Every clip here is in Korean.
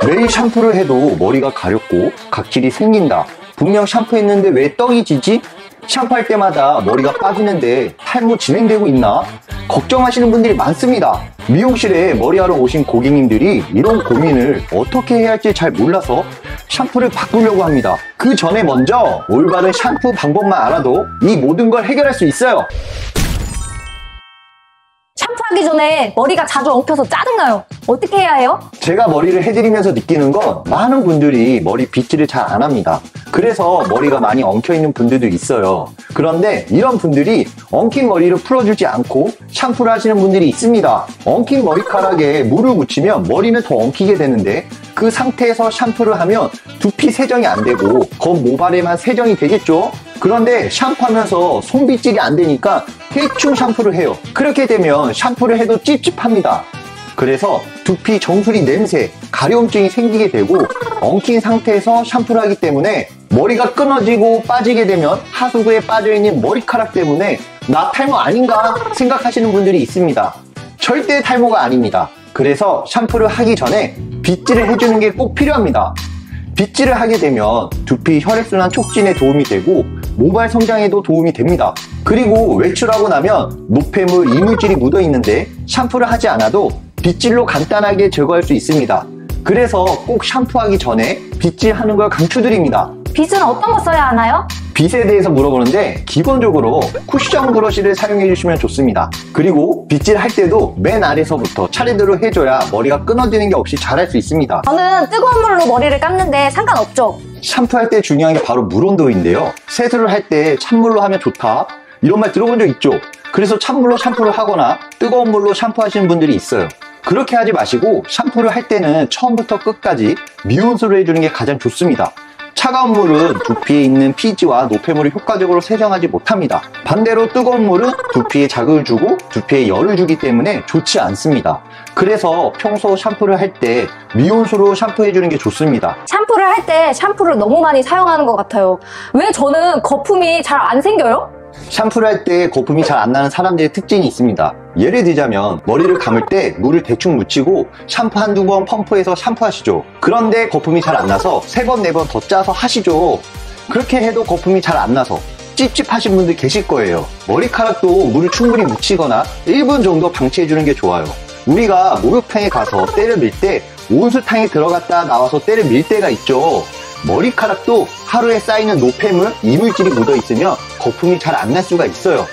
매일 샴푸를 해도 머리가 가렵고 각질이 생긴다. 분명 샴푸했는데 왜 떡이 지지? 샴푸할 때마다 머리가 빠지는데 탈모 진행되고 있나? 걱정하시는 분들이 많습니다. 미용실에 머리하러 오신 고객님들이 이런 고민을 어떻게 해야 할지 잘 몰라서 샴푸를 바꾸려고 합니다. 그 전에 먼저 올바른 샴푸 방법만 알아도 이 모든 걸 해결할 수 있어요. 샴푸하기 전에 머리가 자주 엉켜서 짜증나요. 어떻게 해야 해요? 제가 머리를 해드리면서 느끼는 건 많은 분들이 머리 빗질을 잘 안 합니다. 그래서 머리가 많이 엉켜있는 분들도 있어요. 그런데 이런 분들이 엉킨 머리를 풀어주지 않고 샴푸를 하시는 분들이 있습니다. 엉킨 머리카락에 물을 묻히면 머리는 더 엉키게 되는데 그 상태에서 샴푸를 하면 두피 세정이 안 되고 겉 모발에만 세정이 되겠죠? 그런데 샴푸하면서 손빗질이 안 되니까 대충 샴푸를 해요. 그렇게 되면 샴푸를 해도 찝찝합니다. 그래서 두피 정수리 냄새, 가려움증이 생기게 되고 엉킨 상태에서 샴푸를 하기 때문에 머리가 끊어지고 빠지게 되면 하수구에 빠져있는 머리카락 때문에 나 탈모 아닌가 생각하시는 분들이 있습니다. 절대 탈모가 아닙니다. 그래서 샴푸를 하기 전에 빗질을 해주는 게 꼭 필요합니다. 빗질을 하게 되면 두피 혈액순환 촉진에 도움이 되고 모발 성장에도 도움이 됩니다. 그리고 외출하고 나면 노폐물, 이물질이 묻어 있는데 샴푸를 하지 않아도 빗질로 간단하게 제거할 수 있습니다. 그래서 꼭 샴푸하기 전에 빗질하는 걸 강추드립니다. 빗은 어떤 거 써야 하나요? 빗에 대해서 물어보는데 기본적으로 쿠션 브러쉬를 사용해 주시면 좋습니다. 그리고 빗질 할 때도 맨 아래서부터 차례대로 해줘야 머리가 끊어지는 게 없이 잘할 수 있습니다. 저는 뜨거운 물로 머리를 감는데 상관없죠? 샴푸할 때 중요한 게 바로 물 온도인데요. 세수를 할 때 찬물로 하면 좋다 이런 말 들어본 적 있죠? 그래서 찬물로 샴푸를 하거나 뜨거운 물로 샴푸하시는 분들이 있어요. 그렇게 하지 마시고 샴푸를 할 때는 처음부터 끝까지 미온수로 해주는 게 가장 좋습니다. 차가운 물은 두피에 있는 피지와 노폐물을 효과적으로 세정하지 못합니다. 반대로 뜨거운 물은 두피에 자극을 주고 두피에 열을 주기 때문에 좋지 않습니다. 그래서 평소 샴푸를 할 때 미온수로 샴푸해주는 게 좋습니다. 샴푸를 할 때 샴푸를 너무 많이 사용하는 것 같아요. 왜 저는 거품이 잘 안 생겨요? 샴푸를 할 때 거품이 잘 안 나는 사람들의 특징이 있습니다. 예를 들자면 머리를 감을 때 물을 대충 묻히고 샴푸 한두 번 펌프해서 샴푸하시죠. 그런데 거품이 잘 안 나서 3번, 4번 더 짜서 하시죠. 그렇게 해도 거품이 잘 안 나서 찝찝하신 분들 계실 거예요. 머리카락도 물을 충분히 묻히거나 1분 정도 방치해주는 게 좋아요. 우리가 목욕탕에 가서 때를 밀 때 온수탕에 들어갔다 나와서 때를 밀 때가 있죠. 머리카락도 하루에 쌓이는 노폐물, 이물질이 묻어 있으면 거품이 잘 안 날 수가 있어요.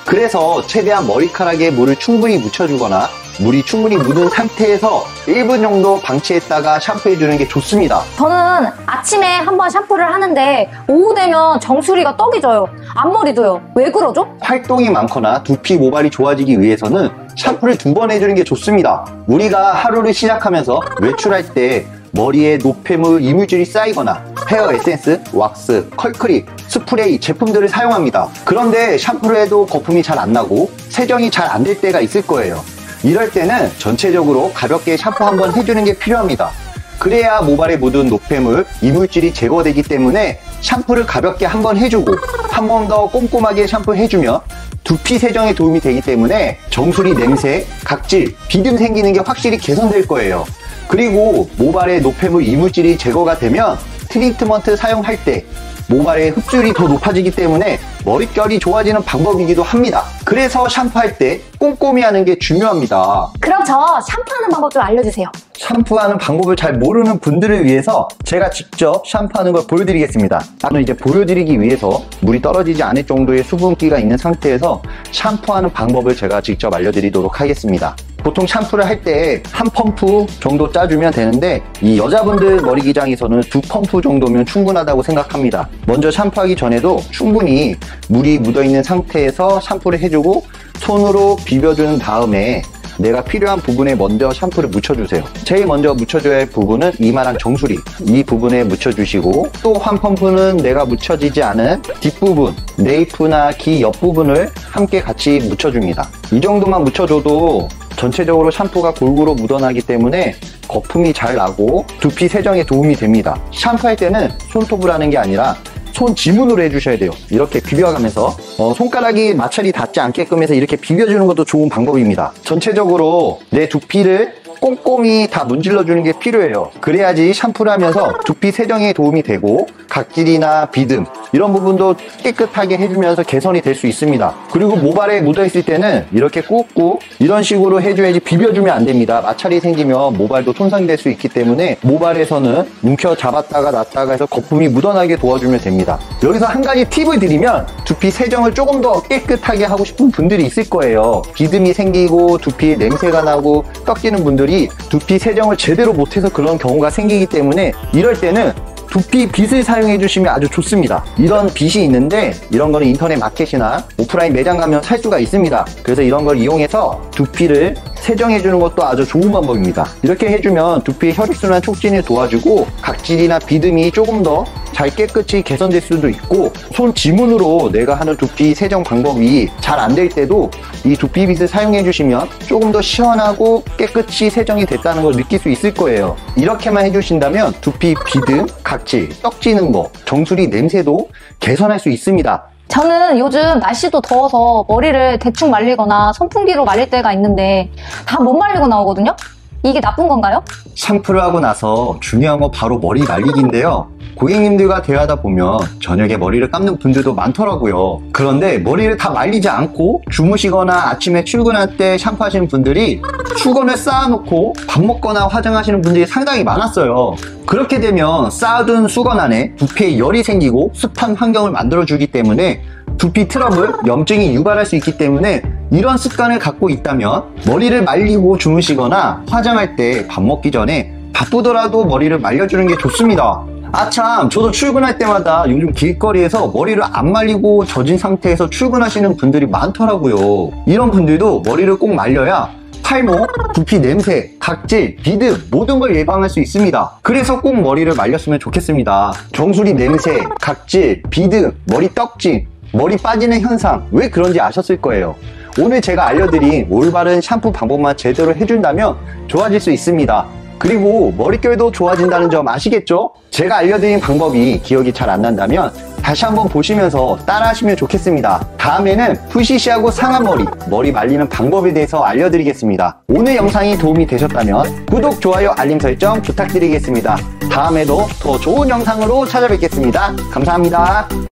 그래서 최대한 머리카락에 물을 충분히 묻혀주거나 물이 충분히 묻은 상태에서 1분 정도 방치했다가 샴푸해주는 게 좋습니다. 저는 아침에 한번 샴푸를 하는데 오후 되면 정수리가 떡이 져요. 앞머리도요. 왜 그러죠? 활동이 많거나 두피 모발이 좋아지기 위해서는 샴푸를 2번 해주는 게 좋습니다. 우리가 하루를 시작하면서 외출할 때 머리에 노폐물, 이물질이 쌓이거나 헤어 에센스, 왁스, 컬크림, 스프레이 제품들을 사용합니다. 그런데 샴푸를 해도 거품이 잘 안 나고 세정이 잘 안 될 때가 있을 거예요. 이럴 때는 전체적으로 가볍게 샴푸 한번 해주는 게 필요합니다. 그래야 모발에 묻은 노폐물, 이물질이 제거되기 때문에 샴푸를 가볍게 한번 해주고 한 번 더 꼼꼼하게 샴푸해주면 두피 세정에 도움이 되기 때문에 정수리 냄새, 각질, 비듬 생기는 게 확실히 개선될 거예요. 그리고 모발에 노폐물, 이물질이 제거가 되면 트리트먼트 사용할 때 모발의 흡수율이 더 높아지기 때문에 머릿결이 좋아지는 방법이기도 합니다. 그래서 샴푸할 때 꼼꼼히 하는 게 중요합니다. 그럼 저 샴푸하는 방법 좀 알려주세요. 샴푸하는 방법을 잘 모르는 분들을 위해서 제가 직접 샴푸하는 걸 보여드리겠습니다. 저는 이제 보여드리기 위해서 물이 떨어지지 않을 정도의 수분기가 있는 상태에서 샴푸하는 방법을 제가 직접 알려드리도록 하겠습니다. 보통 샴푸를 할 때 한 펌프 정도 짜주면 되는데 이 여자분들 머리 기장에서는 2펌프 정도면 충분하다고 생각합니다. 먼저 샴푸하기 전에도 충분히 물이 묻어있는 상태에서 샴푸를 해주고 손으로 비벼준 다음에 내가 필요한 부분에 먼저 샴푸를 묻혀주세요. 제일 먼저 묻혀줘야 할 부분은 이마랑 정수리, 이 부분에 묻혀주시고 또 한 펌프는 내가 묻혀지지 않은 뒷부분, 네이프나 귀 옆부분을 함께 같이 묻혀줍니다. 이 정도만 묻혀줘도 전체적으로 샴푸가 골고루 묻어나기 때문에 거품이 잘 나고 두피 세정에 도움이 됩니다. 샴푸할 때는 손톱으로 하는 게 아니라 손 지문으로 해주셔야 돼요. 이렇게 비벼가면서 손가락이 마찰이 닿지 않게끔 해서 이렇게 비벼주는 것도 좋은 방법입니다. 전체적으로 내 두피를 꼼꼼히 다 문질러주는 게 필요해요. 그래야지 샴푸를 하면서 두피 세정에 도움이 되고 각질이나 비듬 이런 부분도 깨끗하게 해주면서 개선이 될 수 있습니다. 그리고 모발에 묻어있을 때는 이렇게 꾹꾹 이런 식으로 해줘야지 비벼주면 안 됩니다. 마찰이 생기면 모발도 손상될 수 있기 때문에 모발에서는 뭉켜 잡았다가 놨다가 해서 거품이 묻어나게 도와주면 됩니다. 여기서 한 가지 팁을 드리면 두피 세정을 조금 더 깨끗하게 하고 싶은 분들이 있을 거예요. 비듬이 생기고 두피에 냄새가 나고 떡지는 분들이 두피 세정을 제대로 못해서 그런 경우가 생기기 때문에 이럴 때는 두피 빗을 사용해 주시면 아주 좋습니다. 이런 빗이 있는데 이런 거는 인터넷 마켓이나 오프라인 매장 가면 살 수가 있습니다. 그래서 이런 걸 이용해서 두피를 세정해 주는 것도 아주 좋은 방법입니다. 이렇게 해주면 두피의 혈액순환 촉진을 도와주고 각질이나 비듬이 조금 더 잘 깨끗이 개선될 수도 있고 손 지문으로 내가 하는 두피 세정 방법이 잘 안 될 때도 이 두피 빗을 사용해 주시면 조금 더 시원하고 깨끗이 세정이 됐다는 걸 느낄 수 있을 거예요. 이렇게만 해주신다면 두피 비듬, 각질, 떡지는 거, 정수리 냄새도 개선할 수 있습니다. 저는 요즘 날씨도 더워서 머리를 대충 말리거나 선풍기로 말릴 때가 있는데 다 못 말리고 나오거든요? 이게 나쁜 건가요? 샴푸를 하고 나서 중요한 건 바로 머리 말리기인데요. 고객님들과 대화하다 보면 저녁에 머리를 감는 분들도 많더라고요. 그런데 머리를 다 말리지 않고 주무시거나 아침에 출근할 때 샴푸하시는 분들이 수건을 쌓아놓고 밥 먹거나 화장하시는 분들이 상당히 많았어요. 그렇게 되면 쌓아둔 수건 안에 두피에 열이 생기고 습한 환경을 만들어주기 때문에 두피 트러블, 염증이 유발할 수 있기 때문에 이런 습관을 갖고 있다면 머리를 말리고 주무시거나 화장할 때 밥 먹기 전에 바쁘더라도 머리를 말려주는 게 좋습니다. 아참, 저도 출근할 때마다 요즘 길거리에서 머리를 안 말리고 젖은 상태에서 출근하시는 분들이 많더라고요. 이런 분들도 머리를 꼭 말려야 탈모, 두피 냄새, 각질, 비듬 모든 걸 예방할 수 있습니다. 그래서 꼭 머리를 말렸으면 좋겠습니다. 정수리 냄새, 각질, 비듬, 머리 떡짐, 머리 빠지는 현상 왜 그런지 아셨을 거예요. 오늘 제가 알려드린 올바른 샴푸 방법만 제대로 해준다면 좋아질 수 있습니다. 그리고 머릿결도 좋아진다는 점 아시겠죠? 제가 알려드린 방법이 기억이 잘 안 난다면 다시 한번 보시면서 따라 하시면 좋겠습니다. 다음에는 푸시시하고 상한 머리 말리는 방법에 대해서 알려드리겠습니다. 오늘 영상이 도움이 되셨다면 구독, 좋아요, 알림 설정 부탁드리겠습니다. 다음에도 더 좋은 영상으로 찾아뵙겠습니다. 감사합니다.